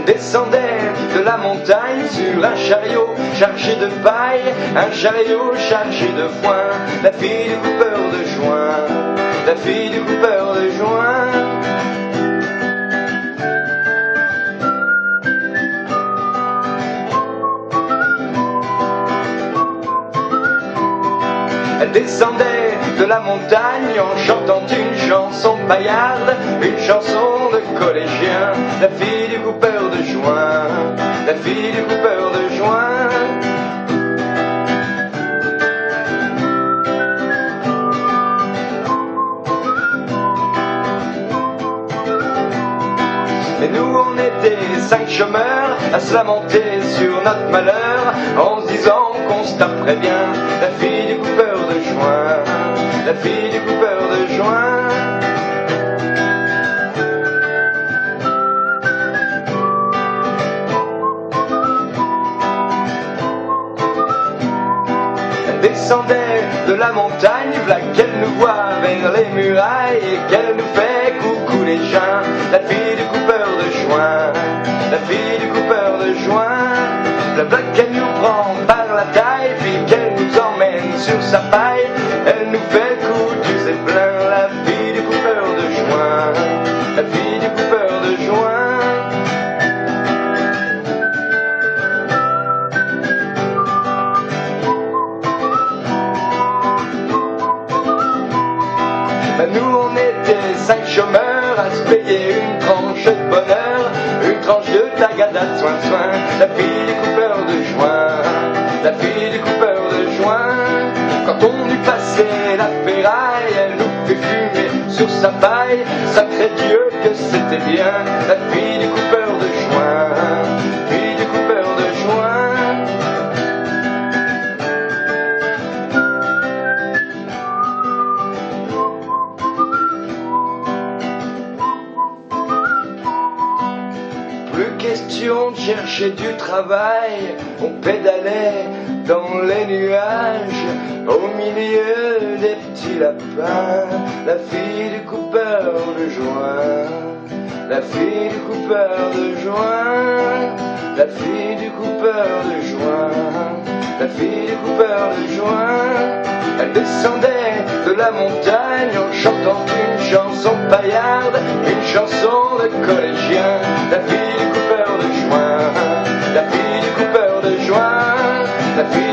Elle descendait de la montagne sur un chariot chargé de paille, un chariot chargé de foin. La fille du coupeur de joint, la fille du coupeur de joint. Elle descendait de la montagne en chantant une chanson paillarde, une chanson de collégien. La fille du coupeur de joint, la fille du coupeur de joint. Et nous on était 5 chômeurs à se lamenter sur notre malheur, en se disant qu'on se taperait bien. La fille du coupeur de joint, la fille du coupeur de joint. Elle descendait de la montagne, v'là qu'elle nous voit vers les murailles et qu'elle nous fait coucou les gens. La fille du coupeur de joint, la fille du coupeur de joint. V'là qu'elle nous prend par la taille, puis qu'elle nous emmène sur sa paille. Elle nous fait le coup du zeppelin, la fille du coupeur de joint, la fille du coupeur de joint. Ben nous on était 5 chômeurs à se payer une tranche de bonheur, une tranche de tagada de soin. La fille du coupeur de joint, la fille du coupeur de joint. Quand on eut passé la ferraille, elle nous fait fumer sur sa paille. Sacré Dieu que c'était bien, la fille du coupeur de joint, fille du coupeur de joint. Plus question de chercher du travail, on pédalait dans les nuages, au milieu des petits lapins. La fille du coupeur de joint, la fille du coupeur de joint, la fille du coupeur de joint, la fille du coupeur de joint. Elle descendait de la montagne en chantant une chanson paillarde, une chanson de collégien. La fille du coupeur de joint, la fille du coupeur de joint, la fille